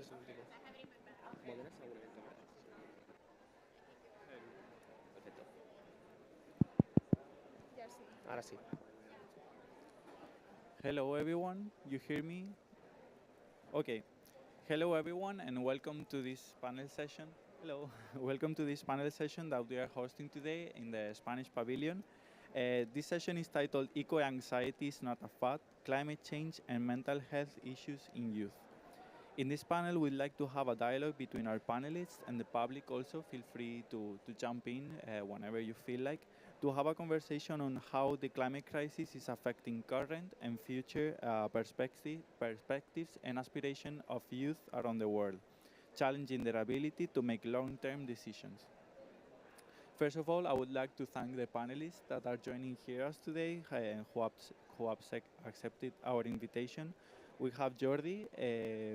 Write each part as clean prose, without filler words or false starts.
es el último. ¿Moderas alguna vez cámara? Perfecto. Ahora sí. Hello everyone, you hear me? Okay. Hello everyone and welcome to this panel session. Hello, welcome to this panel session that we are hosting today in the Spanish pavilion. This session is titled Eco-Anxiety is Not a Fad, Climate Change and Mental Health Issues in Youth. In this panel, we'd like to have a dialogue between our panelists and the public also. Feel free to jump in whenever you feel like, to have a conversation on how the climate crisis is affecting current and future perspectives and aspiration of youth around the world, challenging their ability to make long-term decisions. First of all, I would like to thank the panelists that are joining here us today and who have accepted our invitation. We have Jordi,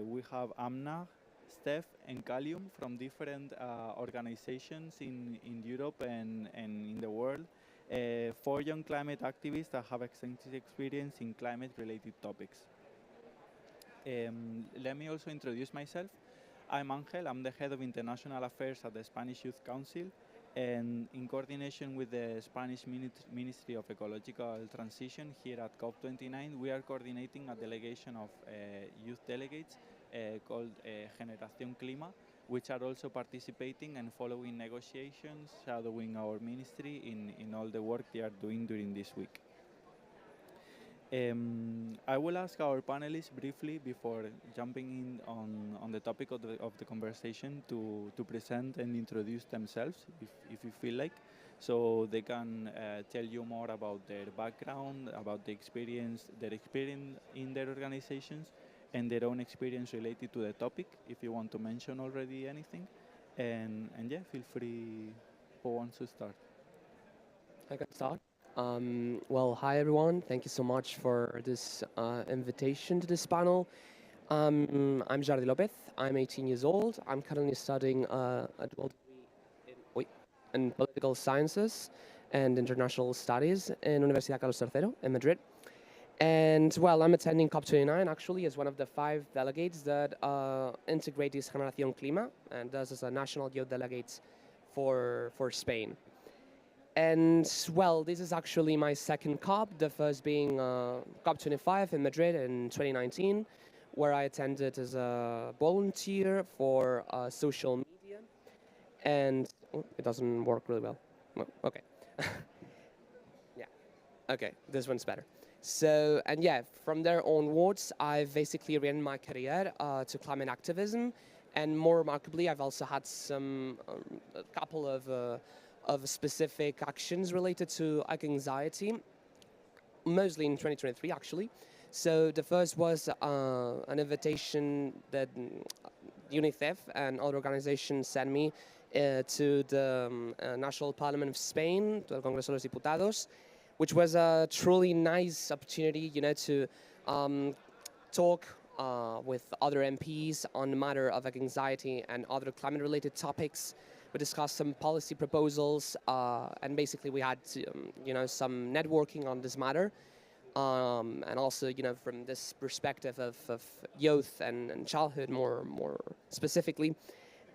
we have Amna, Steph, and Kalium from different organizations in Europe and in the world. 4 young climate activists that have extensive experience in climate-related topics. Let me also introduce myself. I'm Angel, I'm the head of international affairs at the Spanish Youth Council, and in coordination with the Spanish Ministry of Ecological Transition here at COP29, we are coordinating a delegation of youth delegates called Generación Clima, which are also participating and following negotiations, shadowing our ministry in all the work they are doing during this week. I will ask our panelists briefly before jumping in on the topic of the conversation to present and introduce themselves, if you feel like, so they can tell you more about their background, about their experience in their organizations, and their own experience related to the topic, if you want to mention already anything. And yeah, feel free who wants to start. I can start. Well, hi everyone. Thank you so much for this invitation to this panel. I'm Jordi Lopez. I'm 18 years old. I'm currently studying a dual degree in political sciences and international studies in Universidad Carlos III in Madrid. And well, I'm attending COP29 actually as one of the 5 delegates that integrate this Generación Clima, and thus as a national youth delegate for Spain. And well, this is actually my second COP, the first being COP25 in Madrid in 2019, where I attended as a volunteer for social media. And it doesn't work really well. Okay. Yeah. Okay, this one's better. So, and yeah, from there onwards, I've basically written my career to climate activism. And more remarkably, I've also had a couple of specific actions related to anxiety, mostly in 2023 actually. So the first was an invitation that UNICEF and other organizations sent me to the National Parliament of Spain, to el Congreso de los Diputados, which was a truly nice opportunity, you know, to talk with other MPs on the matter of anxiety and other climate-related topics. We discussed some policy proposals, and basically we had, you know, some networking on this matter, and also, you know, from this perspective of youth and childhood more specifically.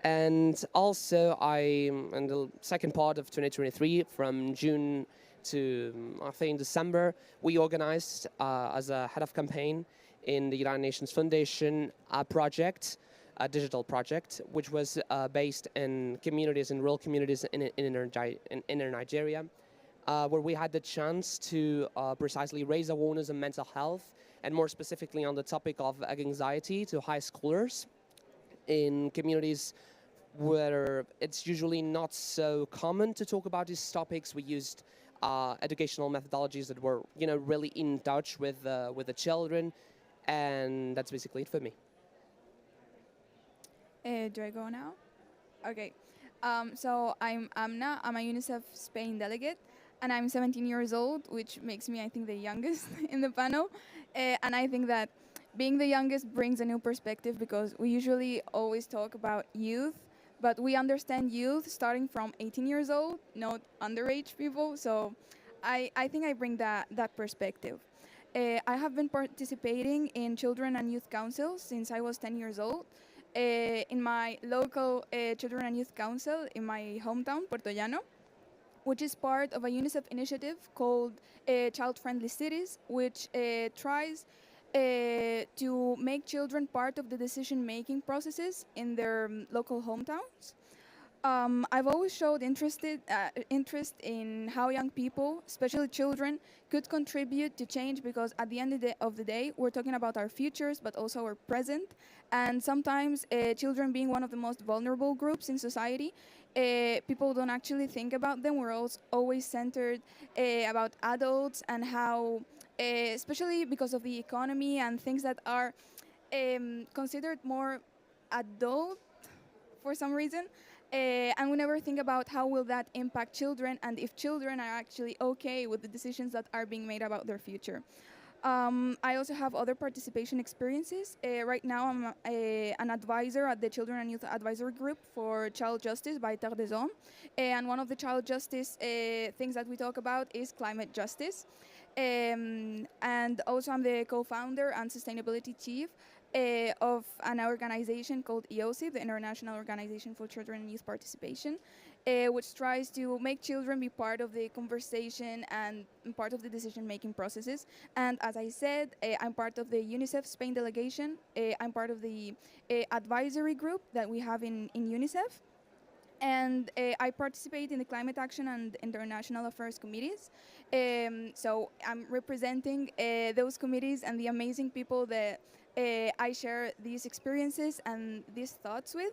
And also, in the second part of 2023, from June to I think December, we organized as a head of campaign in the United Nations Foundation a project, a digital project, which was based in communities, in rural communities in inner Nigeria, where we had the chance to precisely raise awareness on mental health, and more specifically on the topic of anxiety to high schoolers in communities where it's usually not so common to talk about these topics. We used educational methodologies that were, you know, really in touch with the children, and that's basically it for me. Do I go now? Okay. So I'm Amna. I'm a UNICEF Spain delegate, and I'm 17 years old, which makes me, I think, the youngest in the panel. And I think that being the youngest brings a new perspective, because we usually always talk about youth, but we understand youth starting from 18 years old, not underage people. So I think I bring that perspective. I have been participating in children and youth councils since I was 10 years old. in my local Children and Youth Council in my hometown, Puerto Llano, which is part of a UNICEF initiative called Child-Friendly Cities, which tries to make children part of the decision-making processes in their local hometowns. I've always showed interest in how young people, especially children, could contribute to change, because at the end of the day, we're talking about our futures, but also our present. And sometimes children being one of the most vulnerable groups in society, people don't actually think about them. We're always centered about adults and how, especially because of the economy and things that are considered more adult for some reason. And we never think about how will that impact children, and if children are actually okay with the decisions that are being made about their future. I also have other participation experiences. Right now I'm an advisor at the Children and Youth Advisory Group for Child Justice by Terre des Hommes. And one of the child justice things that we talk about is climate justice. And also I'm the co-founder and sustainability chief of an organization called EOC, the International Organization for Children and Youth Participation, which tries to make children be part of the conversation and part of the decision-making processes. And as I said, I'm part of the UNICEF Spain delegation. I'm part of the advisory group that we have in UNICEF. And I participate in the climate action and international affairs committees. So I'm representing those committees and the amazing people that I share these experiences and these thoughts with.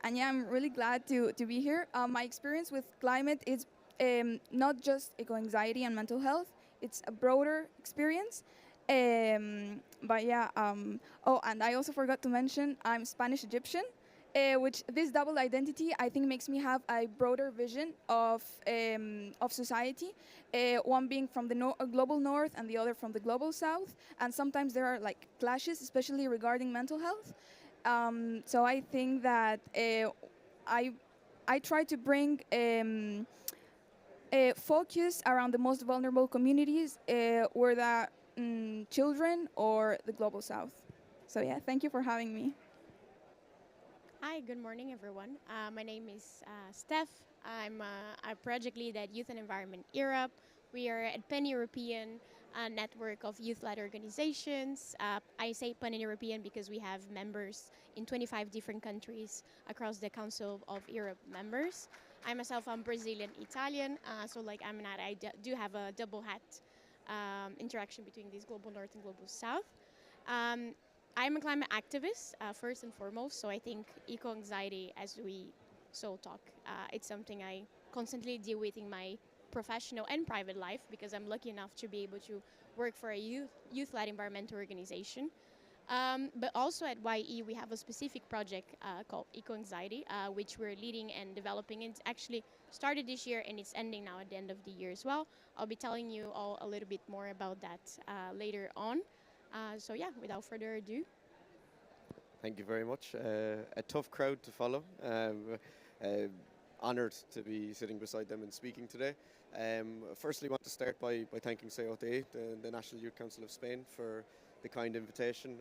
And yeah, I'm really glad to be here. My experience with climate is not just eco-anxiety and mental health. It's a broader experience. But yeah, oh, and I also forgot to mention I'm Spanish Egyptian. Which this double identity, I think, makes me have a broader vision of society, one being from the global north and the other from the global south. And sometimes there are like clashes, especially regarding mental health. So I think that I try to bring focus around the most vulnerable communities, whether children or the global south. So yeah, thank you for having me. Hi, good morning, everyone. My name is Steph. I'm a project lead at Youth and Environment Europe. We are a pan-European network of youth-led organizations. I say pan-European because we have members in 25 different countries across the Council of Europe members. I myself am Brazilian Italian, so like I do have a double hat interaction between this global north and global south. I'm a climate activist, first and foremost, so I think eco-anxiety, as we so talk, it's something I constantly deal with in my professional and private life, because I'm lucky enough to be able to work for a youth-led environmental organization. But also at YE, we have a specific project called Eco-Anxiety, which we're leading and developing. It's actually started this year and it's ending now at the end of the year as well. I'll be telling you all a little bit more about that later on. So yeah, without further ado. Thank you very much. A tough crowd to follow. Honoured to be sitting beside them and speaking today. Firstly, I want to start by thanking COT, the National Youth Council of Spain, for the kind invitation.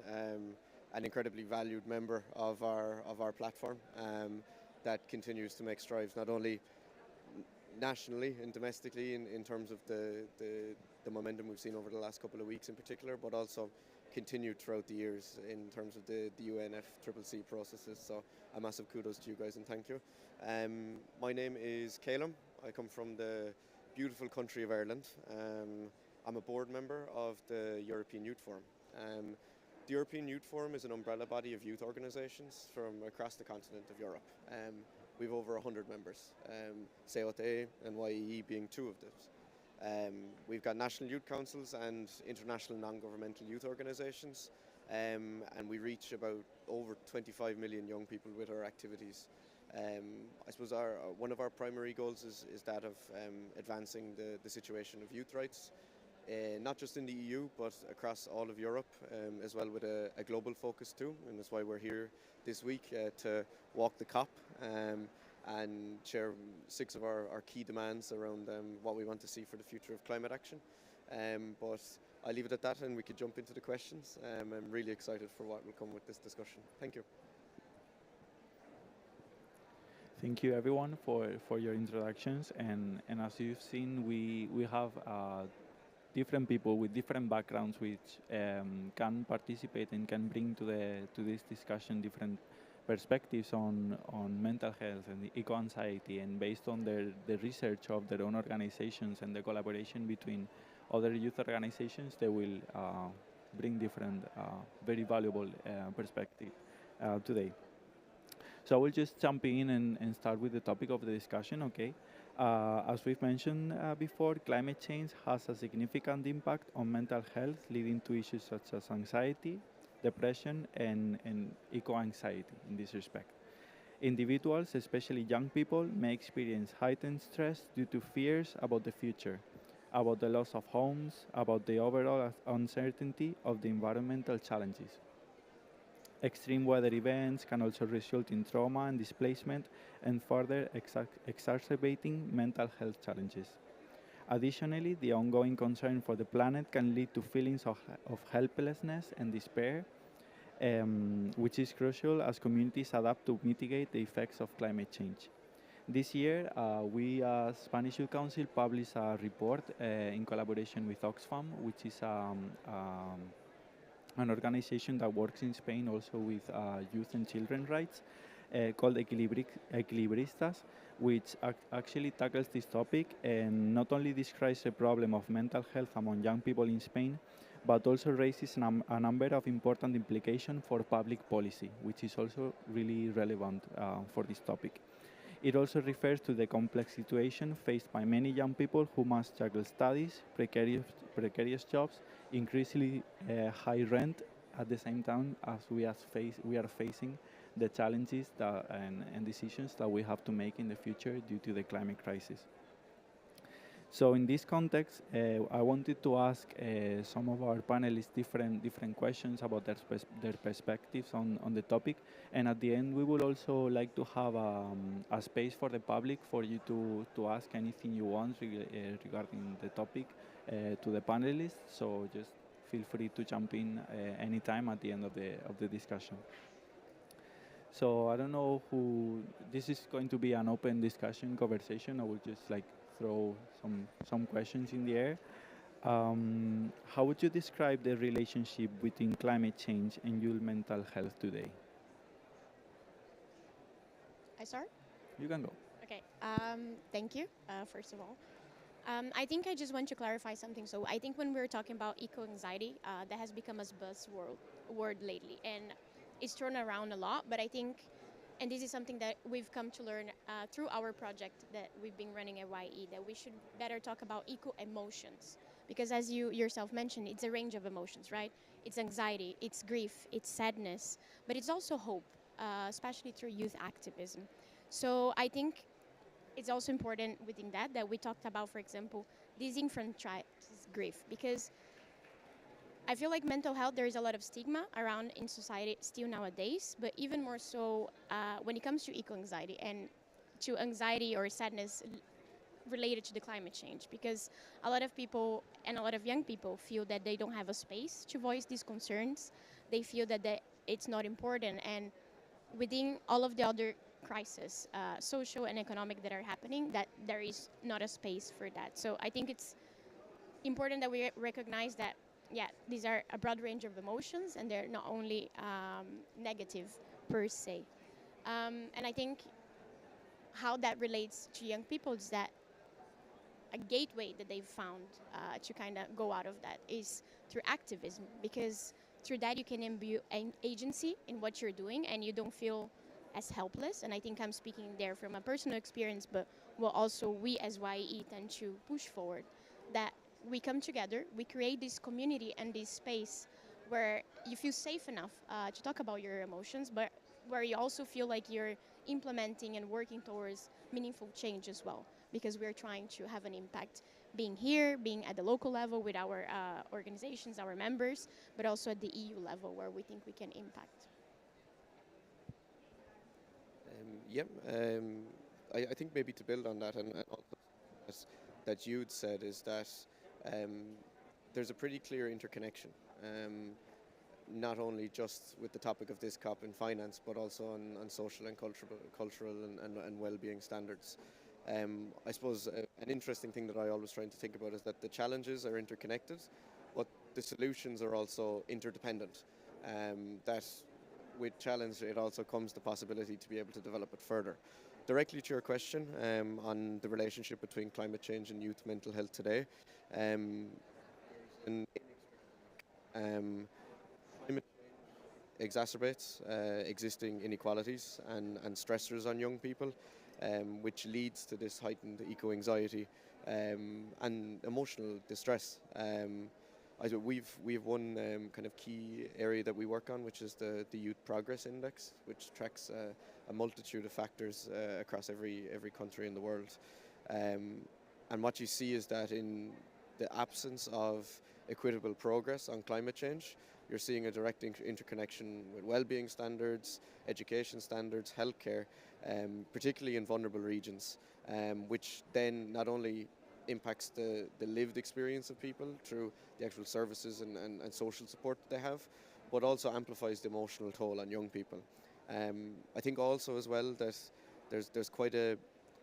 An incredibly valued member of our platform that continues to make strides not only nationally and domestically in terms of the momentum we've seen over the last couple of weeks in particular, but also continued throughout the years in terms of the UNFCCC processes. So a massive kudos to you guys and thank you. My name is Calum. I come from the beautiful country of Ireland. I'm a board member of the European Youth Forum. The European Youth Forum is an umbrella body of youth organisations from across the continent of Europe. We've over 100 members, COT and YEE being two of those. We've got national youth councils and international non-governmental youth organisations, and we reach about over 25 million young people with our activities. I suppose one of our primary goals is that of advancing the situation of youth rights, not just in the EU but across all of Europe, as well with a global focus too, and that's why we're here this week to walk the COP and share 6 of our key demands around what we want to see for the future of climate action. But I'll leave it at that and we could jump into the questions. I'm really excited for what will come with this discussion. Thank you. Thank you everyone for your introductions, and as you've seen, we have different people with different backgrounds which can participate and can bring to this discussion different perspectives on mental health and eco-anxiety, and based on the research of their own organizations and the collaboration between other youth organizations, they will bring different very valuable perspective today. So I will just jump in and start with the topic of the discussion, okay? As we've mentioned before, climate change has a significant impact on mental health, leading to issues such as anxiety, depression, and eco-anxiety in this respect. Individuals, especially young people, may experience heightened stress due to fears about the future, about the loss of homes, about the overall uncertainty of the environmental challenges. Extreme weather events can also result in trauma and displacement and further exacerbating mental health challenges. Additionally, the ongoing concern for the planet can lead to feelings of helplessness and despair, which is crucial as communities adapt to mitigate the effects of climate change. This year, we as Spanish Youth Council published a report in collaboration with Oxfam, which is an organization that works in Spain also with youth and children rights, called Equilibristas, which actually tackles this topic and not only describes the problem of mental health among young people in Spain, but also raises a number of important implications for public policy, which is also really relevant for this topic. It also refers to the complex situation faced by many young people who must juggle studies, precarious jobs, increasingly high rent, at the same time as we are facing the challenges and decisions that we have to make in the future due to the climate crisis. So in this context, I wanted to ask some of our panelists different questions about their perspectives on the topic, and at the end we would also like to have a space for the public for you to ask anything you want regarding the topic to the panelists. So just feel free to jump in anytime at the end of the discussion. So I don't know who. This is going to be an open discussion conversation. I will just throw some questions in the air. How would you describe the relationship between climate change and your mental health today? I start? You can go. Okay. Thank you, first of all. I think I just want to clarify something. So I think when we're talking about eco-anxiety, that has become a buzzword lately, and it's thrown around a lot. But I think, and this is something that we've come to learn through our project that we've been running at YE, that we should better talk about eco-emotions. Because as you yourself mentioned, it's a range of emotions, right? It's anxiety, it's grief, it's sadness, but it's also hope, especially through youth activism. So I think it's also important within that we talked about, for example, disenfranchised grief, because I feel like mental health, there is a lot of stigma around in society still nowadays, but even more so when it comes to eco-anxiety and to anxiety or sadness related to the climate change, because a lot of people and a lot of young people feel that they don't have a space to voice these concerns. They feel that it's not important, and within all of the other crises, social and economic, that are happening, that there is not a space for that. So I think it's important that we recognize that, yeah, these are a broad range of emotions, and they're not only negative per se. And I think how that relates to young people is that a gateway that they've found to kind of go out of that is through activism, because through that you can imbue an agency in what you're doing, and you don't feel as helpless. And I think I'm speaking there from a personal experience, but also we as YE tend to push forward that we come together, we create this community and this space where you feel safe enough to talk about your emotions, but where you also feel like you're implementing and working towards meaningful change as well, because we're trying to have an impact, being here, being at the local level with our organizations, our members, but also at the EU level where we think we can impact. I think maybe to build on that, and also that you'd said, is that there's a pretty clear interconnection. not only just with the topic of this COP in finance, but also on social and cultural and well-being standards. I suppose an interesting thing that I always try to think about is that the challenges are interconnected, but the solutions are also interdependent. That with challenge, it also comes the possibility to be able to develop it further. Directly to your question on the relationship between climate change and youth mental health today, climate change exacerbates existing inequalities and stressors on young people, which leads to this heightened eco-anxiety and emotional distress. We've one kind of key area that we work on, which is the Youth Progress Index, which tracks a multitude of factors across every country in the world. And what you see is that in the absence of equitable progress on climate change, you're seeing a direct interconnection with well-being standards, education standards, healthcare, particularly in vulnerable regions, which then not only impacts the lived experience of people through the actual services and social support that they have, but also amplifies the emotional toll on young people. I think also as well that there's quite a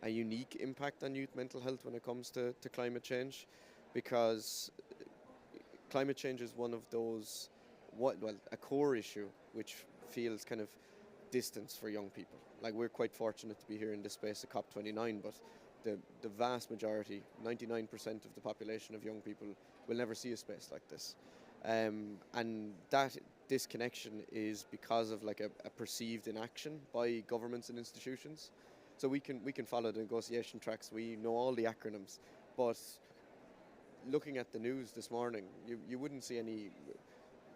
unique impact on youth mental health when it comes to climate change, because climate change is one of those, a core issue which feels kind of distant for young people. Like, we're quite fortunate to be here in this space at COP29, but the vast majority, 99% of the population of young people, will never see a space like this. And that disconnection is because of like a perceived inaction by governments and institutions. So we can follow the negotiation tracks, we know all the acronyms, but looking at the news this morning, you wouldn't see any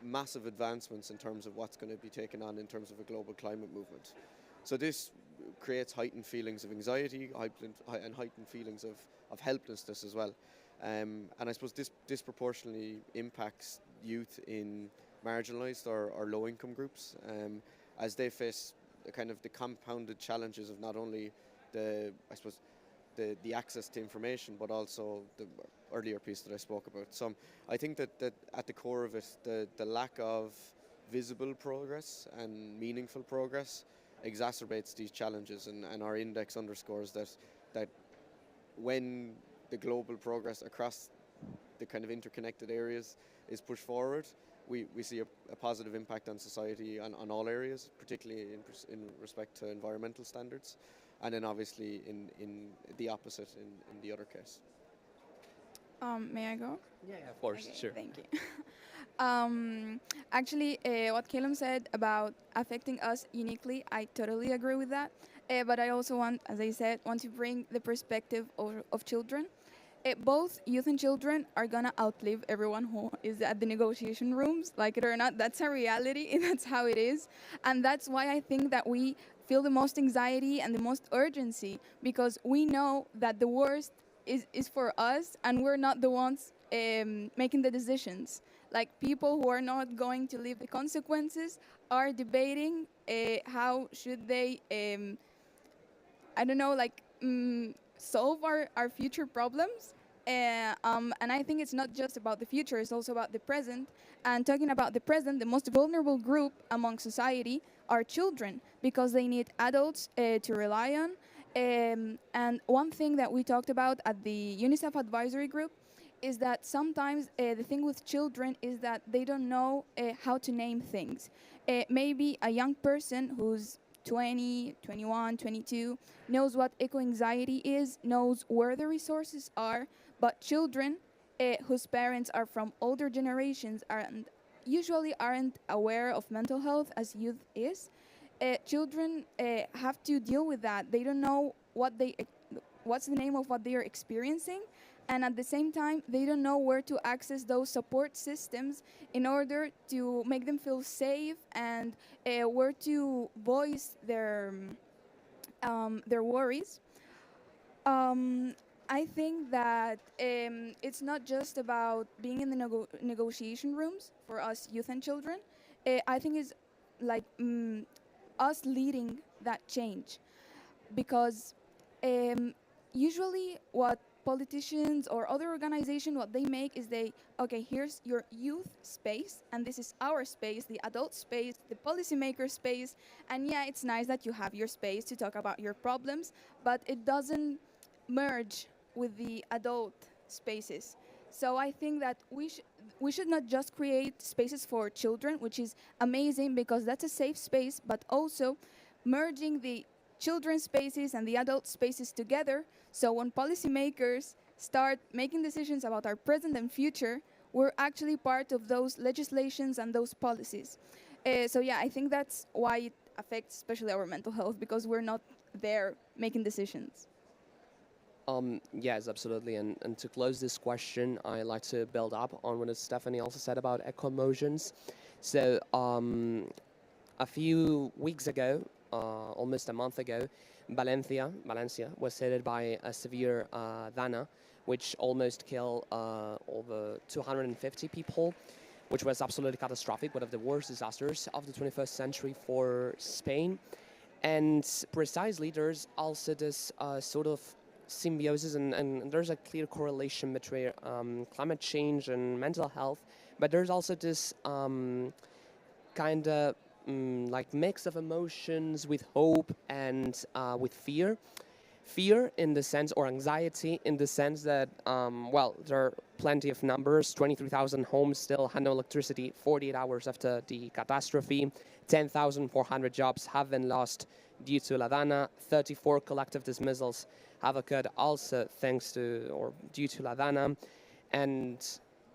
massive advancements in terms of what's going to be taken on in terms of a global climate movement. So this creates heightened feelings of anxiety and heightened feelings of helplessness as well. And I suppose this disproportionately impacts youth in marginalised or low-income groups as they face the compounded challenges of not only the access to information, but also the earlier piece that I spoke about. So I think that at the core of it, the lack of visible progress and meaningful progress exacerbates these challenges, and our index underscores that when the global progress across the kind of interconnected areas is pushed forward, we see a positive impact on society on all areas, particularly in respect to environmental standards, and then obviously in the opposite in the other case. May I go? Yeah, of course, Okay, sure. Thank you. Actually, what Caleb said about affecting us uniquely, I totally agree with that. But I also want, as I said, want to bring the perspective of children. Both youth and children are gonna outlive everyone who is at the negotiation rooms, like it or not. That's a reality, and that's how it is. And that's why I think that we feel the most anxiety and the most urgency, because we know that the worst is for us, and we're not the ones making the decisions. Like, people who are not going to live the consequences are debating how should they, solve our future problems. And I think it's not just about the future, it's also about the present. And talking about the present, the most vulnerable group among society are children, because they need adults to rely on. And one thing that we talked about at the UNICEF advisory group is that sometimes the thing with children is that they don't know how to name things. Maybe a young person who's 20, 21, 22 knows what eco-anxiety is, knows where the resources are, but children whose parents are from older generations usually aren't aware of mental health as youth is. Children have to deal with that. They don't know what's the name of what they are experiencing, and at the same time, they don't know where to access those support systems in order to make them feel safe, and where to voice their worries. I think that it's not just about being in the negotiation rooms for us youth and children. I think it's like us leading that change, because usually what politicians or other organization, what they make is okay, here's your youth space, and this is our space, the adult space, the policymaker space, and yeah, it's nice that you have your space to talk about your problems, but it doesn't merge with the adult spaces. So I think that we should not just create spaces for children, which is amazing because that's a safe space, but also merging the children's spaces and the adult spaces together. So when policymakers start making decisions about our present and future, we're actually part of those legislations and those policies. So yeah, I think that's why it affects especially our mental health, because we're not there making decisions. Yes, absolutely. And to close this question, I like to build up on what Stephanie also said about eco-emotions. So a few weeks ago, almost a month ago, Valencia was hit by a severe dana, which almost killed over 250 people, which was absolutely catastrophic, one of the worst disasters of the 21st century for Spain. And precisely, there's also this sort of symbiosis, and there's a clear correlation between climate change and mental health, but there's also this kind of like mix of emotions with hope and with fear. Fear in the sense, or anxiety in the sense that, well, there are plenty of numbers. 23,000 homes still had no electricity 48 hours after the catastrophe. 10,400 jobs have been lost due to La Dana. 34 collective dismissals have occurred also thanks to or due to La Dana. And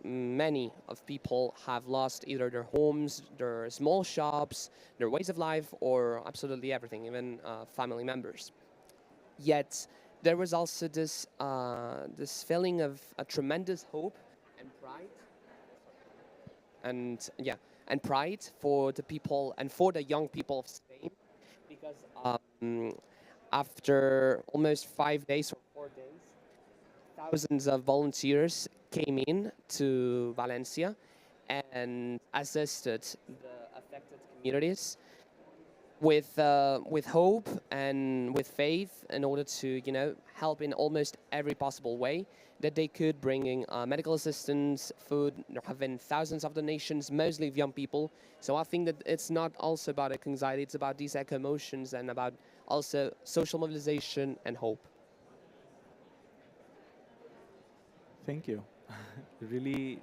many of people have lost either their homes, their small shops, their ways of life, or absolutely everything, even family members. Yet there was also this this feeling of a tremendous hope and pride, and pride for the people and for the young people of Spain, because after almost 5 days or 4 days, thousands of volunteers came in to Valencia and assisted the affected communities with hope and with faith in order to, help in almost every possible way that they could, bringing medical assistance, food. There have been thousands of donations, mostly of young people. So I think that it's not also about anxiety, it's about these eco emotions and about also social mobilization and hope. Thank you. Really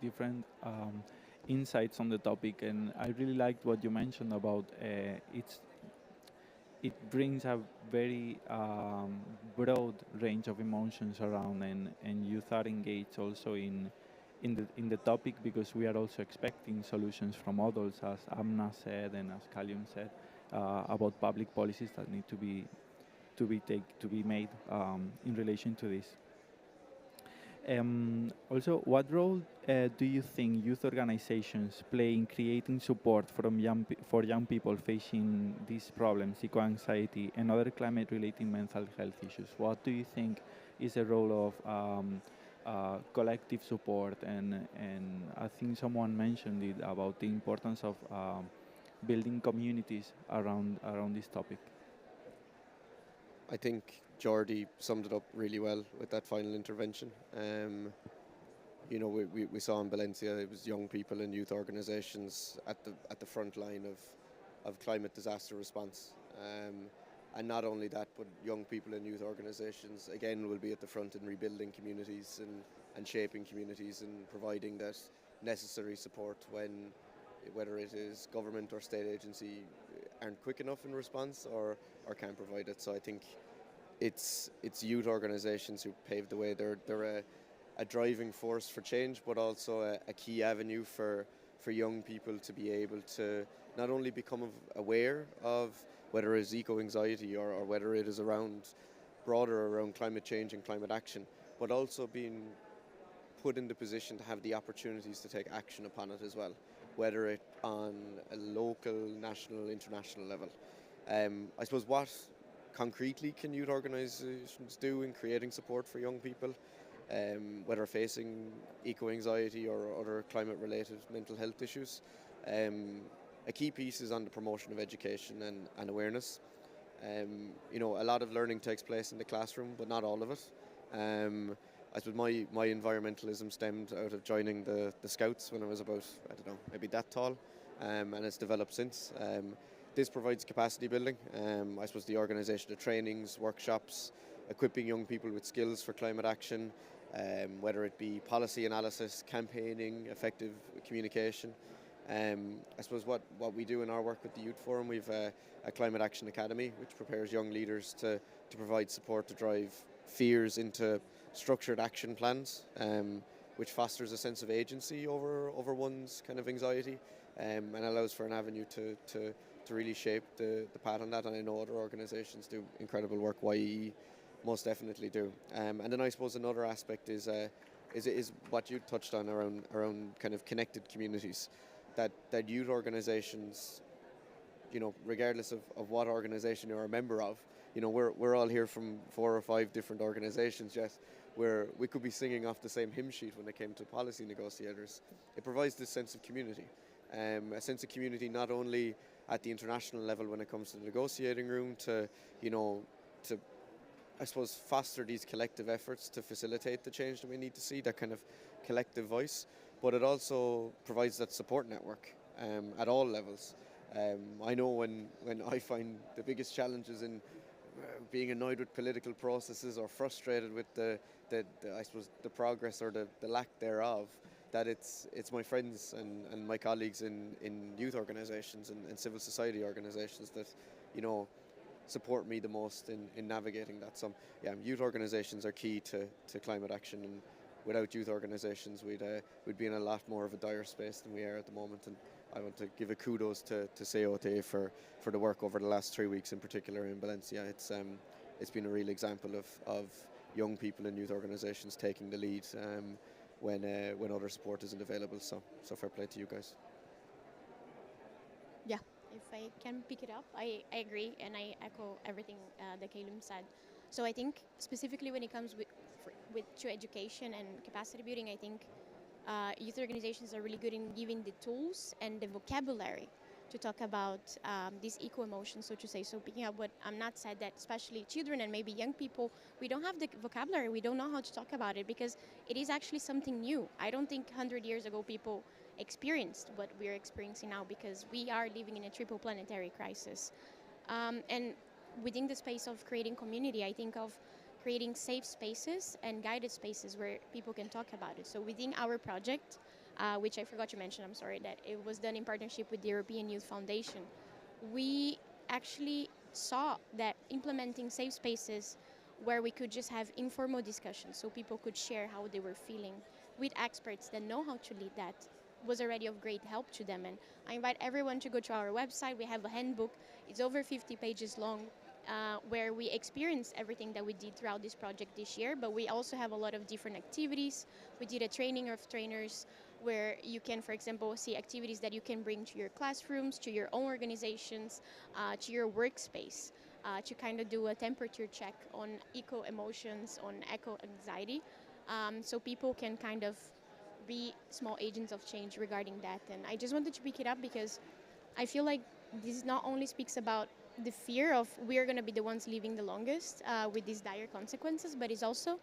different insights on the topic, and I really liked what you mentioned about it brings a very broad range of emotions around, and youth are engaged also in the topic, because we are also expecting solutions from others, as Amna said and as Kalium said, about public policies that need to be made in relation to this. Also, what role do you think youth organizations play in creating support for young people facing these problems, eco-anxiety and other climate-related mental health issues? What do you think is the role of collective support? And I think someone mentioned it about the importance of building communities around this topic. I think Jordi summed it up really well with that final intervention. We saw in Valencia, it was young people and youth organisations at the front line of climate disaster response. And not only that, but young people and youth organisations, again, will be at the front in rebuilding communities and shaping communities and providing that necessary support whether it is government or state agency aren't quick enough in response or can't provide it. So I think it's youth organisations who paved the way. They're a driving force for change, but also a key avenue for young people to be able to not only become aware of whether it is eco-anxiety or whether it is broader around climate change and climate action, but also being put in the position to have the opportunities to take action upon it as well, whether it on a local, national, international level. I suppose, what concretely can youth organisations do in creating support for young people, whether facing eco-anxiety or other climate-related mental health issues? A key piece is on the promotion of education and awareness. A lot of learning takes place in the classroom, but not all of it. I suppose my environmentalism stemmed out of joining the Scouts when I was about, I don't know, maybe that tall, and it's developed since. This provides capacity building. I suppose the organisation of trainings, workshops, equipping young people with skills for climate action, whether it be policy analysis, campaigning, effective communication. I suppose what we do in our work with the Youth Forum, we've a Climate Action Academy, which prepares young leaders to provide support to drive fears into structured action plans, which fosters a sense of agency over one's kind of anxiety, and allows for an avenue to really shape the path on that. And I know other organisations do incredible work. YEE most definitely do. And then I suppose another aspect is what you touched on around kind of connected communities. That youth organisations, regardless of what organisation you're a member of, we're all here from 4 or 5 different organisations, yes, where we could be singing off the same hymn sheet when it came to policy negotiators. It provides this sense of community, a sense of community not only at the international level when it comes to the negotiating room, to I suppose foster these collective efforts to facilitate the change that we need to see, that kind of collective voice, but it also provides that support network at all levels. I know when I find the biggest challenges in being annoyed with political processes or frustrated with the I suppose the progress or the lack thereof, that it's my friends and my colleagues in youth organisations and civil society organisations that support me the most in navigating that. So yeah, youth organisations are key to climate action, and without youth organisations we'd be in a lot more of a dire space than we are at the moment. And I want to give a kudos to COTA for the work over the last 3 weeks in particular in Valencia. It's been a real example of young people in youth organisations taking the lead when other support isn't available. So fair play to you guys. Yeah, if I can pick it up, I agree and I echo everything that Calum said. So I think specifically when it comes to education and capacity building, I think youth organizations are really good in giving the tools and the vocabulary to talk about these eco-emotions, so to say. So picking up what Amnat said, that especially children and maybe young people, we don't have the vocabulary, we don't know how to talk about it because it is actually something new. I don't think 100 years ago people experienced what we're experiencing now because we are living in a triple planetary crisis. And within the space of creating community, I think of creating safe spaces and guided spaces where people can talk about it. So within our project, which I forgot to mention, I'm sorry, that it was done in partnership with the European Youth Foundation, we actually saw that implementing safe spaces where we could just have informal discussions so people could share how they were feeling with experts that know how to lead that was already of great help to them. And I invite everyone to go to our website. We have a handbook. It's over 50 pages long, where we experience everything that we did throughout this project this year, but we also have a lot of different activities. We did a training of trainers where you can, for example, see activities that you can bring to your classrooms, to your own organizations, to your workspace, to kind of do a temperature check on eco-emotions, on eco-anxiety, so people can kind of be small agents of change regarding that. And I just wanted to pick it up because I feel like this not only speaks about the fear of we're going to be the ones living the longest with these dire consequences, but it's also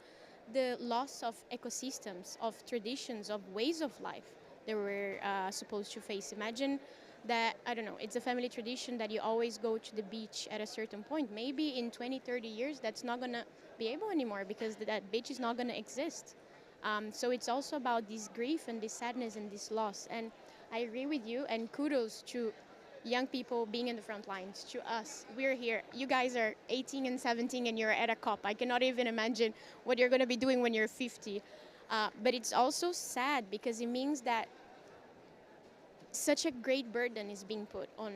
the loss of ecosystems, of traditions, of ways of life that we're supposed to face. Imagine that, I don't know, it's a family tradition that you always go to the beach at a certain point. Maybe in 20, 30 years, that's not going to be able anymore because that beach is not going to exist. So it's also about this grief and this sadness and this loss. And I agree with you, and kudos to young people being in the front lines, to us. We're here. You guys are 18 and 17 and you're at a COP. I cannot even imagine what you're going to be doing when you're 50. But it's also sad because it means that such a great burden is being put on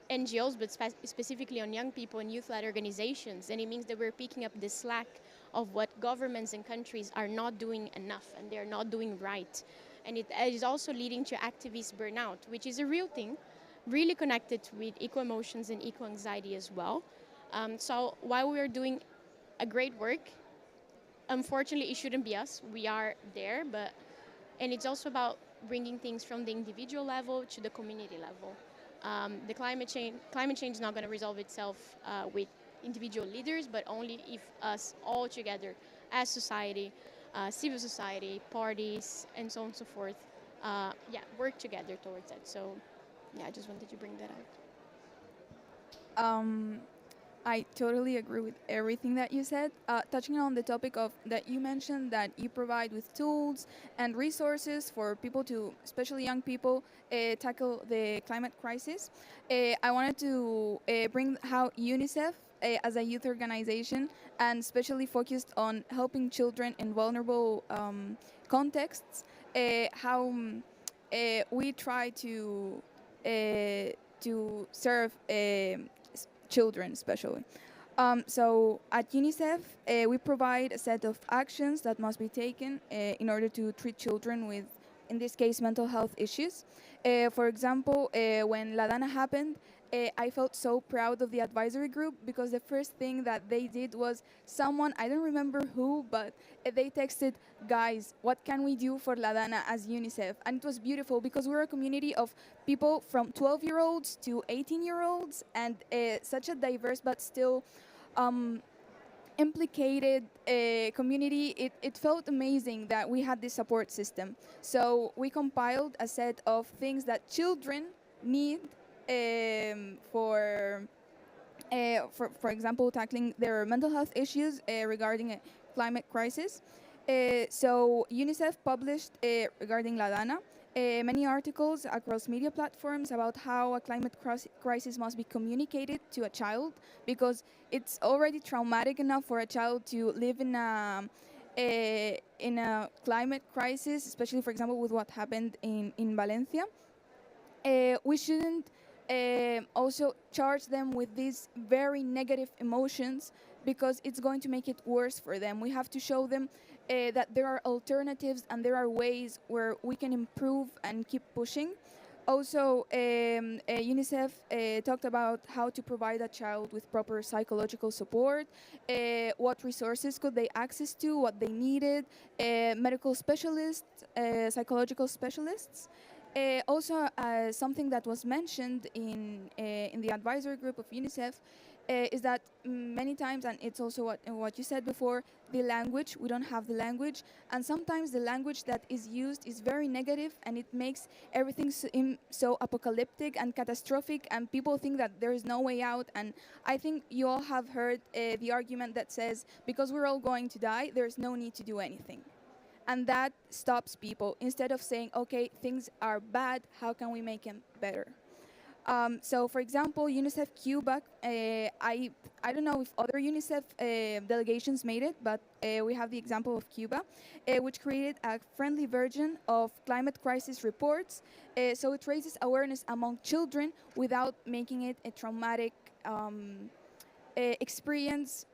NGOs, but specifically on young people and youth-led organizations. And it means that we're picking up the slack of what governments and countries are not doing enough and they're not doing right. And it is also leading to activist burnout, which is a real thing, really connected with eco-emotions and eco-anxiety as well. So while we are doing a great work, unfortunately, it shouldn't be us. We are there, and it's also about bringing things from the individual level to the community level. The climate change is not going to resolve itself with individual leaders, but only if us all together as society, civil society, parties, and so on and so forth, work together towards that. So, yeah, I just wanted to bring that out. I totally agree with everything that you said. Touching on the topic of that you mentioned that you provide with tools and resources for people to, especially young people, tackle the climate crisis. I wanted to bring how UNICEF, as a youth organization, and especially focused on helping children in vulnerable contexts, how we try to serve children especially. So at UNICEF, we provide a set of actions that must be taken in order to treat children with, in this case, mental health issues. For example, when La Dana happened, I felt so proud of the advisory group because the first thing that they did was someone, I don't remember who, but they texted, guys, what can we do for La Dana as UNICEF? And it was beautiful because we're a community of people from 12-year-olds to 18-year-olds and such a diverse but still implicated community. It felt amazing that we had this support system. So we compiled a set of things that children need for example, tackling their mental health issues regarding a climate crisis. So UNICEF published regarding La Dana many articles across media platforms about how a climate crisis must be communicated to a child because it's already traumatic enough for a child to live in a climate crisis, especially, for example, with what happened in Valencia. We shouldn't also charge them with these very negative emotions because it's going to make it worse for them. We have to show them that there are alternatives and there are ways where we can improve and keep pushing. Also, UNICEF talked about how to provide a child with proper psychological support, what resources could they access to, what they needed, medical specialists, psychological specialists. Also, something that was mentioned in the advisory group of UNICEF is that many times, and it's also what you said before, the language, we don't have the language, and sometimes the language that is used is very negative and it makes everything so apocalyptic and catastrophic, and people think that there is no way out. And I think you all have heard the argument that says, because we're all going to die, there's no need to do anything. And that stops people. Instead of saying, okay, things are bad, how can we make them better? So, for example, UNICEF Cuba, I don't know if other UNICEF delegations made it, but we have the example of Cuba, which created a friendly version of climate crisis reports. So it raises awareness among children without making it a traumatic experience,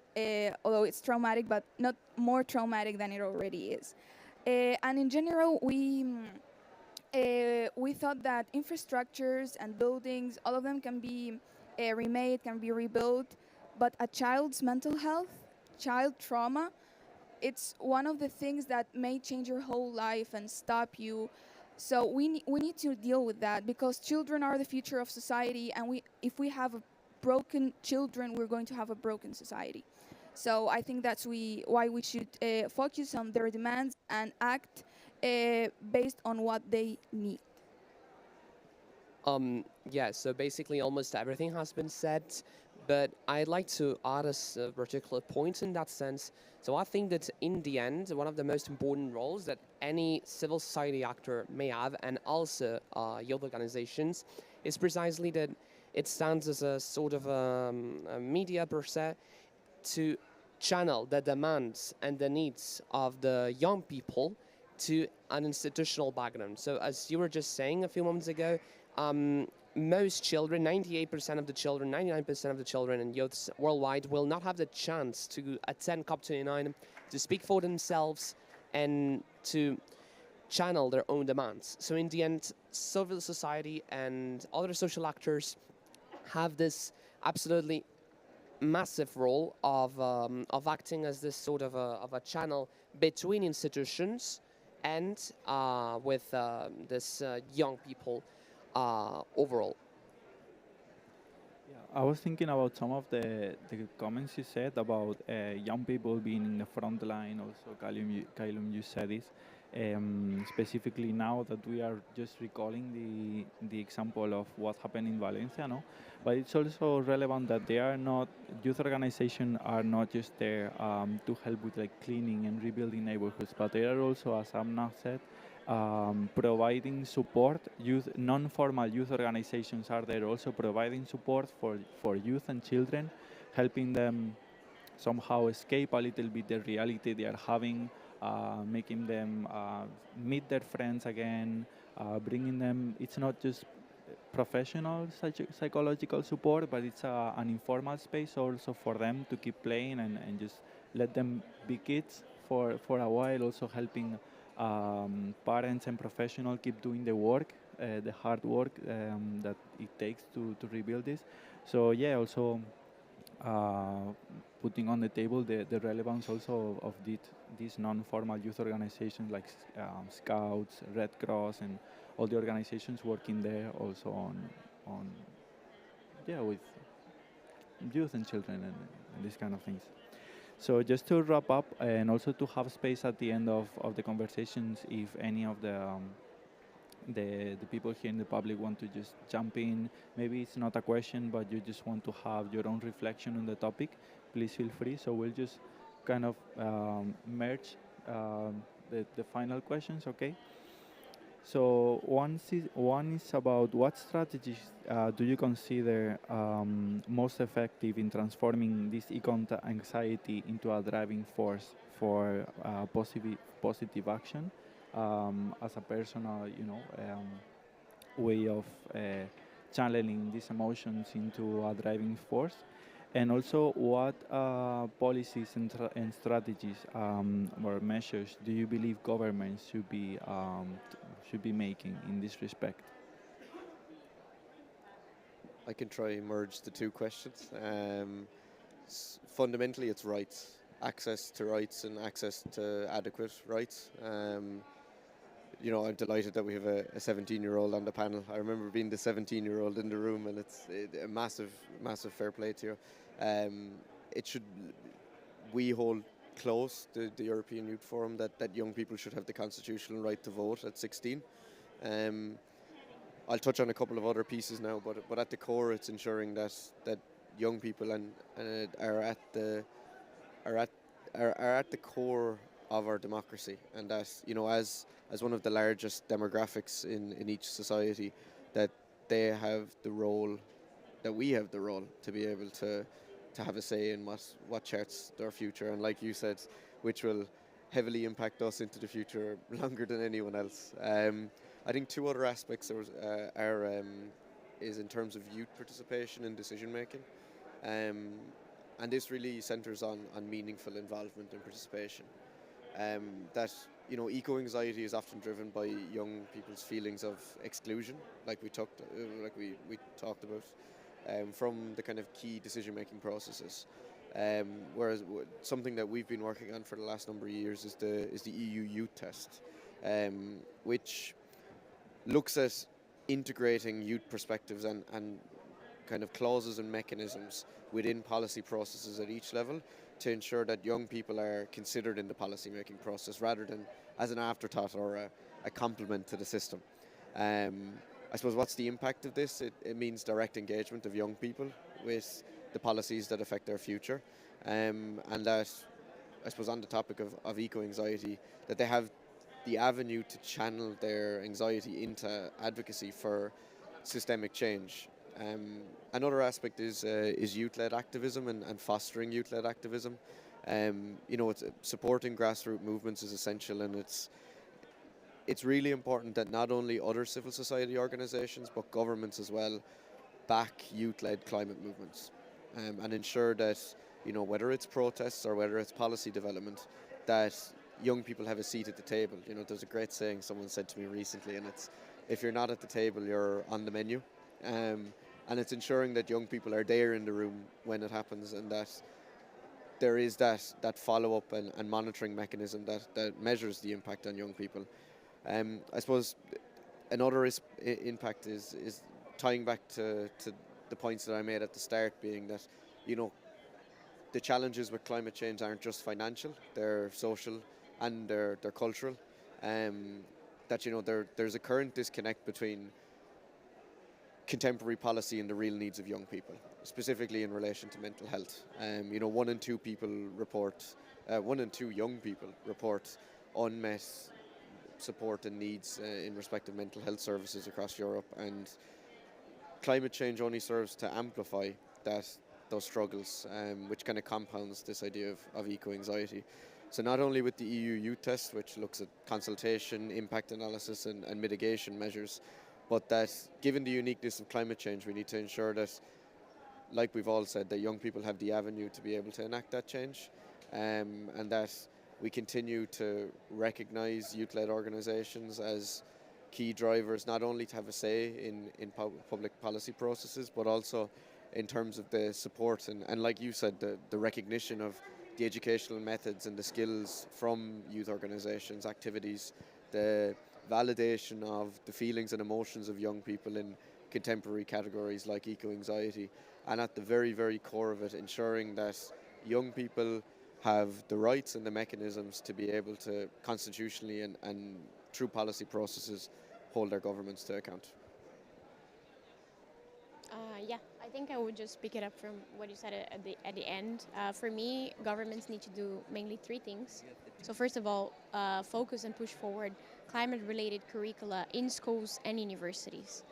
although it's traumatic, but not more traumatic than it already is. And in general, we thought that infrastructures and buildings, all of them can be remade, can be rebuilt, but a child's mental health, child trauma, it's one of the things that may change your whole life and stop you. So we need to deal with that because children are the future of society, and if we have broken children, we're going to have a broken society. So I think that's why we should focus on their demands and act based on what they need. Yeah, so basically almost everything has been said, but I'd like to add a particular point in that sense. So I think that in the end, one of the most important roles that any civil society actor may have, and also youth organizations, is precisely that it stands as a sort of a media per se, to channel the demands and the needs of the young people to an institutional background. So as you were just saying a few moments ago, most children, 98% of the children, 99% of the children and youths worldwide will not have the chance to attend COP29, to speak for themselves and to channel their own demands. So in the end, civil society and other social actors have this absolutely massive role of acting as this sort of a channel between institutions and with this young people overall. Yeah, I was thinking about some of the comments you said about young people being in the front line. Also, Kylum, you said this. Specifically now that we are just recalling the example of what happened in Valencia, no? But it's also relevant that they are not, youth organizations are not just there to help with like cleaning and rebuilding neighborhoods, but they are also, as Amna said, providing support. Youth, non-formal youth organizations are there also providing support for youth and children, helping them somehow escape a little bit the reality they are having, making them meet their friends again, bringing them. It's not just professional psychological support, but it's an informal space also for them to keep playing and just let them be kids for a while, also helping parents and professionals keep doing the work, the hard work that it takes to rebuild this. So yeah, also uh, putting on the table the relevance also of these non-formal youth organizations like Scouts, Red Cross, and all the organizations working there also on yeah, with youth and children and these kind of things. So just to wrap up and also to have space at the end of the conversations, if any of the people here in the public want to just jump in, maybe it's not a question, but you just want to have your own reflection on the topic, please feel free. So we'll just kind of merge the final questions, okay? So one is about what strategies do you consider most effective in transforming this anxiety into a driving force for positive action as a personal, way of channeling these emotions into a driving force, and also what policies and strategies or measures do you believe governments should be making in this respect? I can try and merge the two questions. Fundamentally, it's rights, access to rights and access to adequate rights. I'm delighted that we have a 17-year-old on the panel. I remember being the 17-year-old in the room, and it's a massive, massive fair play to you. We hold close the European Youth Forum that young people should have the constitutional right to vote at 16. I'll touch on a couple of other pieces now, but at the core, it's ensuring that young people are at the core of our democracy, and that as one of the largest demographics in each society, that they have the role, that we have the role to be able to have a say in what charts their future, and like you said, which will heavily impact us into the future longer than anyone else. I think two other aspects is in terms of youth participation in decision making, and this really centres on meaningful involvement and participation. That eco-anxiety is often driven by young people's feelings of exclusion, like we talked about, from the kind of key decision-making processes. Whereas something that we've been working on for the last number of years is the EU Youth Test, which looks at integrating youth perspectives and kind of clauses and mechanisms within policy processes at each level to ensure that young people are considered in the policy-making process rather than as an afterthought or a complement to the system. I suppose what's the impact of this? It means direct engagement of young people with the policies that affect their future, and that, I suppose, on the topic of eco-anxiety, that they have the avenue to channel their anxiety into advocacy for systemic change. Another aspect is youth-led activism and fostering youth-led activism. It's supporting grassroots movements is essential, and it's really important that not only other civil society organisations but governments as well back youth-led climate movements, and ensure that whether it's protests or whether it's policy development, that young people have a seat at the table. There's a great saying someone said to me recently, and it's, if you're not at the table, you're on the menu. And it's ensuring that young people are there in the room when it happens, and that there is that follow-up and monitoring mechanism that measures the impact on young people. I suppose another impact is tying back to the points that I made at the start, being that, you know, the challenges with climate change aren't just financial, they're social and they're cultural. That, you know, there's a current disconnect between contemporary policy and the real needs of young people, specifically in relation to mental health. You know, 1 in 2 young people report unmet support and needs in respect of mental health services across Europe, and climate change only serves to amplify those struggles, which kind of compounds this idea of eco-anxiety. So not only with the EU Youth Test, which looks at consultation, impact analysis and mitigation measures, but that given the uniqueness of climate change, we need to ensure that, like we've all said, that young people have the avenue to be able to enact that change, and that we continue to recognise youth-led organisations as key drivers, not only to have a say in public policy processes, but also in terms of the support and like you said, the recognition of the educational methods and the skills from youth organisations, activities, the validation of the feelings and emotions of young people in contemporary categories like eco-anxiety, and at the very, very core of it, ensuring that young people have the rights and the mechanisms to be able to constitutionally and through policy processes hold their governments to account. Yeah, I think I would just pick it up from what you said at the end. For me, governments need to do mainly 3 things. So first of all, focus and push forward climate-related curricula in schools and universities.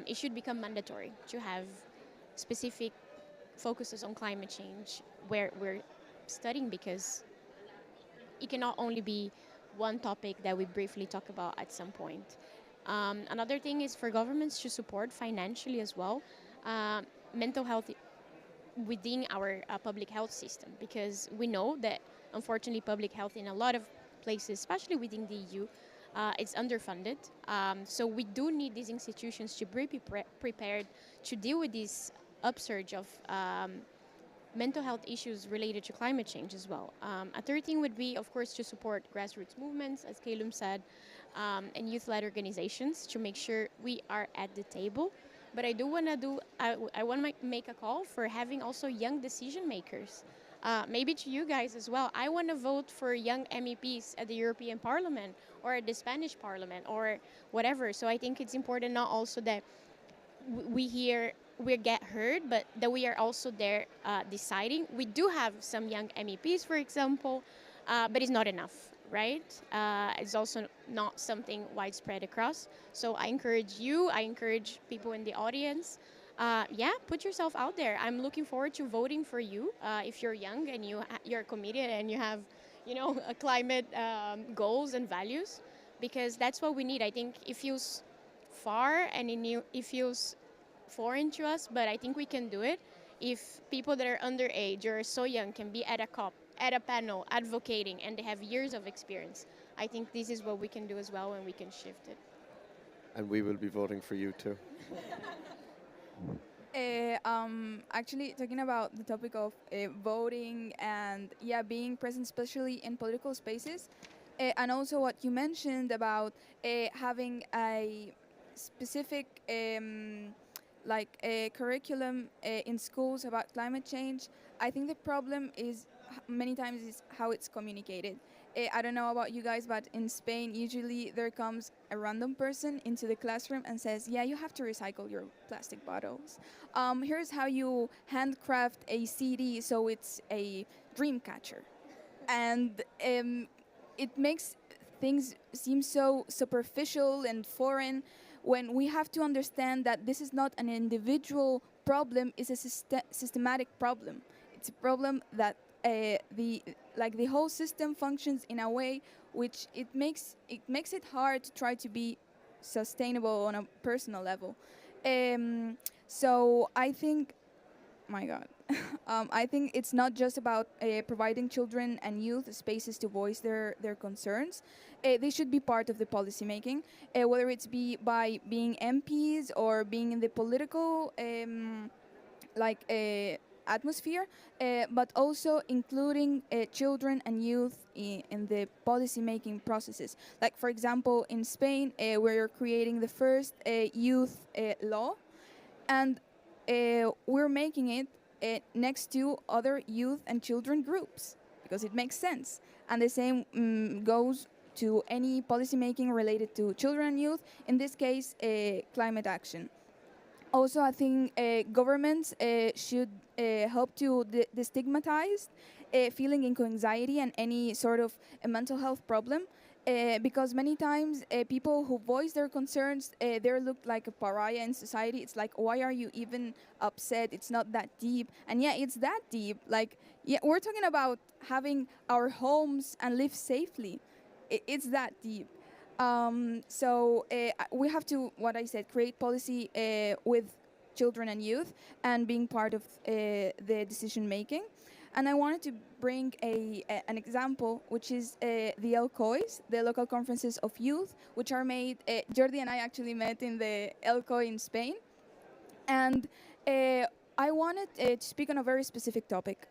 It should become mandatory to have specific focuses on climate change where we're studying, because it cannot only be one topic that we briefly talk about at some point. Another thing is for governments to support financially as well mental health within our public health system, because we know that unfortunately public health in a lot of places, especially within the EU, it's underfunded. So we do need these institutions to be prepared to deal with this upsurge of mental health issues related to climate change as well. A third thing would be, of course, to support grassroots movements, as Calum said, and youth-led organizations to make sure we are at the table. But I want to make a call for having also young decision makers. Maybe to you guys as well. I want to vote for young MEPs at the European Parliament or at the Spanish Parliament or whatever. So I think it's important not also that we get heard, but that we are also there deciding. We do have some young MEPs, for example, but it's not enough, right? It's also not something widespread across. So I encourage people in the audience, put yourself out there. I'm looking forward to voting for you if you're young and you're committed and you have, climate goals and values, because that's what we need. I think it feels far and it feels foreign to us, but I think we can do it if people that are underage or so young can be at a COP, at a panel, advocating, and they have years of experience. I think this is what we can do as well, and we can shift it. And we will be voting for you too. Actually, talking about the topic of voting and being present, especially in political spaces, and also what you mentioned about having a specific curriculum in schools about climate change. I think the problem is many times is how it's communicated. I don't know about you guys, but in Spain, usually there comes a random person into the classroom and says, yeah, you have to recycle your plastic bottles. Here's how you handcraft a CD so it's a dream catcher. And it makes things seem so superficial and foreign when we have to understand that this is not an individual problem, it's a systematic problem. It's a problem that the whole system functions in a way which it makes it hard to try to be sustainable on a personal level. So I think, my God, I think it's not just about providing children and youth spaces to voice their concerns. They should be part of the policy making, whether it's by being MPs or being in the political atmosphere, but also including children and youth in the policy-making processes. Like, for example, in Spain, we're creating the first youth law, and we're making it next to other youth and children groups because it makes sense. And the same goes to any policy making related to children and youth, in this case, climate action. Also, I think governments should help to destigmatize feeling eco-anxiety and any sort of mental health problem, because many times people who voice their concerns, they're looked like a pariah in society. It's like, why are you even upset? It's not that deep. And yeah, it's that deep. Like, yeah, we're talking about having our homes and live safely. It's that deep. So we have to, what I said, create policy with children and youth and being part of the decision making. And I wanted to bring an example, which is the LCOIs, the local conferences of youth, which are made, Jordi and I actually met in the LCOI in Spain. And I wanted to speak on a very specific topic.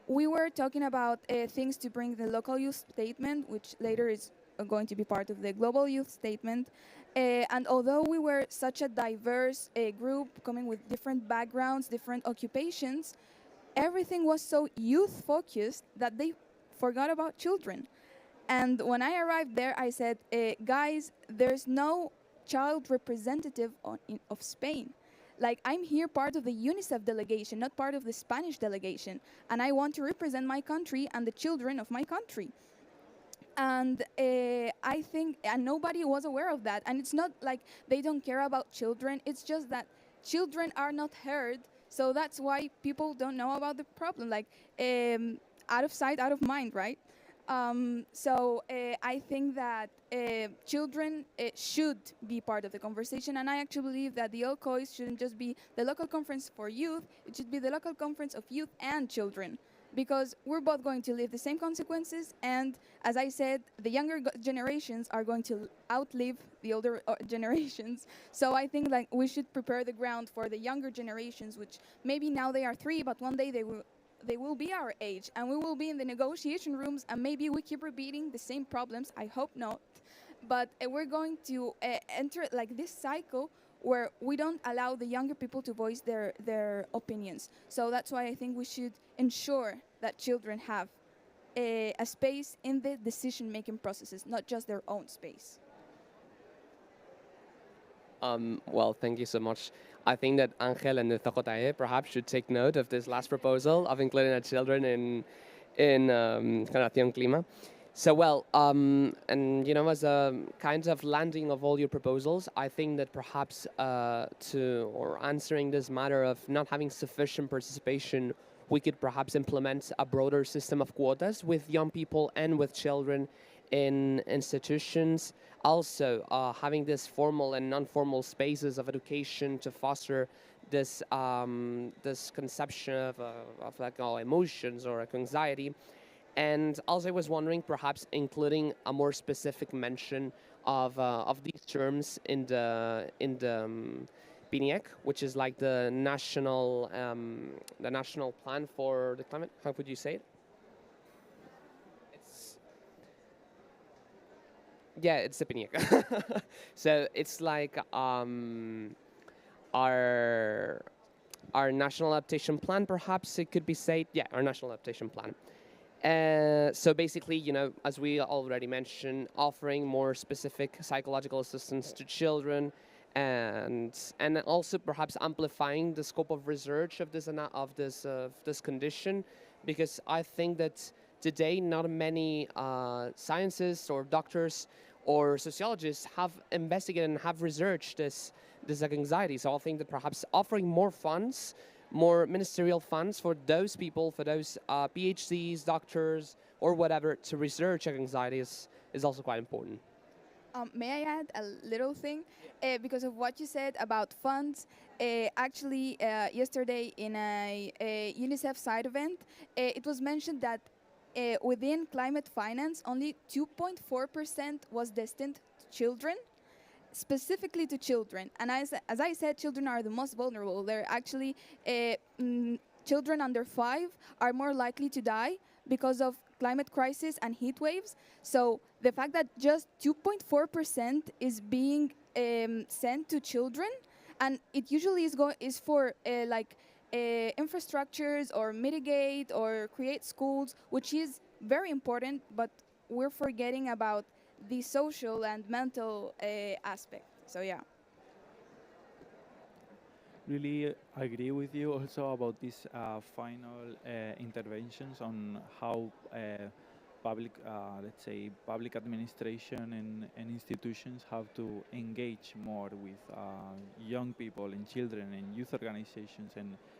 We were talking about things to bring the local youth statement, which later is going to be part of the global youth statement. And although we were such a diverse group coming with different backgrounds, different occupations, everything was so youth focused that they forgot about children. And when I arrived there, I said, guys, there's no child representative of Spain. Like, I'm here part of the UNICEF delegation, not part of the Spanish delegation. And I want to represent my country and the children of my country. And I think, and nobody was aware of that. And it's not like they don't care about children. It's just that children are not heard. So that's why people don't know about the problem. Like, out of sight, out of mind, right? So I think that children should be part of the conversation, and I actually believe that the LCOIs shouldn't just be the local conference for youth, it should be the local conference of youth and children, because we're both going to live the same consequences, and as I said, the younger generations are going to outlive the older generations. So I think like we should prepare the ground for the younger generations, which maybe now they are 3, but one day they will be our age, and we will be in the negotiation rooms, and maybe we keep repeating the same problems. I hope not. But we're going to enter like this cycle where we don't allow the younger people to voice their opinions. So that's why I think we should ensure that children have a space in the decision-making processes, not just their own space. Well, thank you so much. I think that Angel and the CJE perhaps should take note of this last proposal of including the children in Convención Clima. So, well, and you know, as a kind of landing of all your proposals, I think that perhaps answering this matter of not having sufficient participation, we could perhaps implement a broader system of quotas with young people and with children in institutions. Also, having this formal and non-formal spaces of education to foster this this conception of like emotions or anxiety. And also, I was wondering, perhaps including a more specific mention of these terms in the PNIEC, which is like the national plan for the climate. How would you say it? Yeah, it's the PNIEC. So it's like our national adaptation plan, perhaps it could be said. Yeah, our national adaptation plan. So basically, you know, as we already mentioned, offering more specific psychological assistance to children, and also perhaps amplifying the scope of research of this condition, because I think that today not many scientists or doctors or sociologists have investigated and have researched this anxiety. So I think that perhaps offering more funds, more ministerial funds for those people, for those PhDs, doctors, or whatever, to research anxiety is also quite important. May I add a little thing? Because of what you said about funds, actually yesterday in a UNICEF side event, it was mentioned that within climate finance, only 2.4% was destined to children, specifically to children. And as I said, children are the most vulnerable. They're actually, children under 5 are more likely to die because of climate crisis and heat waves. So the fact that just 2.4% is being sent to children, and it usually is for like infrastructures or mitigate or create schools, which is very important, but we're forgetting about the social and mental aspect. So yeah. Really agree with you also about these final interventions on how let's say, public administration and institutions have to engage more with young people and children and youth organizations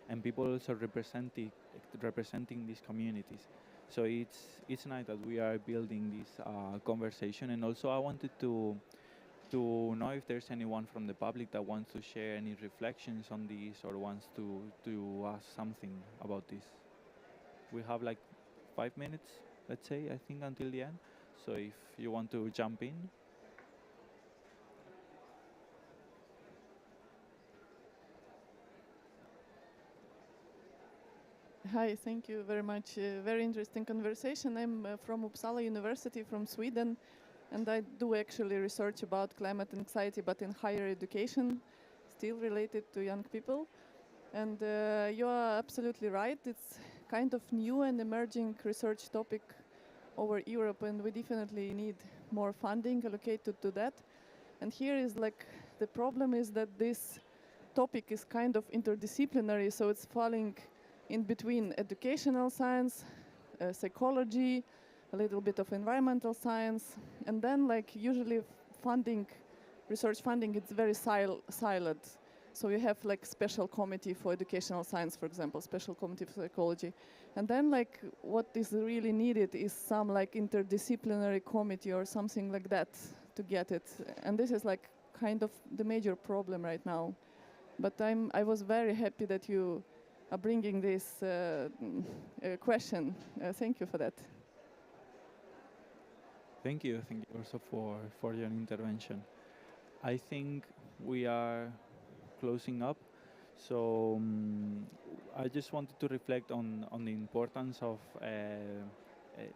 and people also representing these communities. So it's nice that we are building this conversation, and also I wanted to know if there's anyone from the public that wants to share any reflections on this or wants to ask something about this. We have like 5 minutes, let's say, I think, until the end. So if you want to jump in. Hi, thank you very much. Very interesting conversation. I'm from Uppsala University, from Sweden, and I do actually research about climate anxiety, but in higher education, still related to young people. And you are absolutely right. It's kind of new and emerging research topic over Europe, and we definitely need more funding allocated to that. And here is like, the problem is that this topic is kind of interdisciplinary, so it's falling in between educational science, psychology, a little bit of environmental science, and then like usually funding, research funding, it's very siloed. So you have like special committee for educational science, for example, special committee for psychology. And then like what is really needed is some like interdisciplinary committee or something like that to get it. And this is like kind of the major problem right now. But I was very happy that you are bringing this question. Thank you for that. Thank you also for your intervention. I think we are closing up. So I just wanted to reflect on the importance of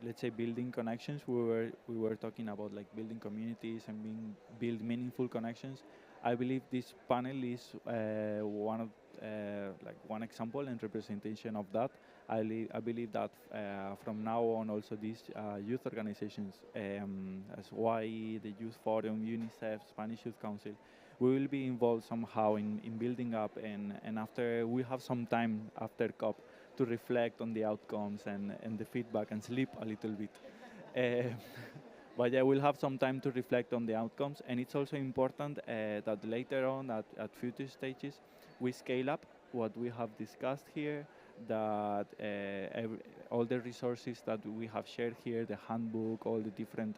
let's say building connections. We were talking about like building communities and build meaningful connections. I believe this panel is one example and representation of that. I believe that from now on also these youth organizations, as YE, the Youth Forum, UNICEF, Spanish Youth Council, we will be involved somehow in building up, and after we have some time after COP to reflect on the outcomes and the feedback and sleep a little bit. But yeah, we'll have some time to reflect on the outcomes, and it's also important that later on at future stages we scale up what we have discussed here, that all the resources that we have shared here, the handbook, all the different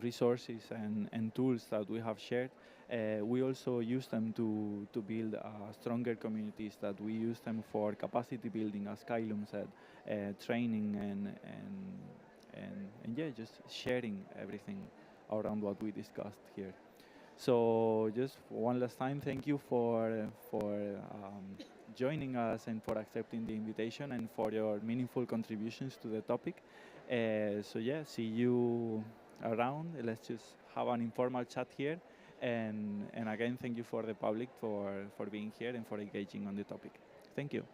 resources and tools that we have shared, we also use them to build stronger communities, that we use them for capacity building, as Kailum said, training and yeah, just sharing everything around what we discussed here. So just one last time, thank you for joining us and for accepting the invitation and for your meaningful contributions to the topic. So yeah, see you around. Let's just have an informal chat here. And again, thank you for the public for being here and for engaging on the topic. Thank you.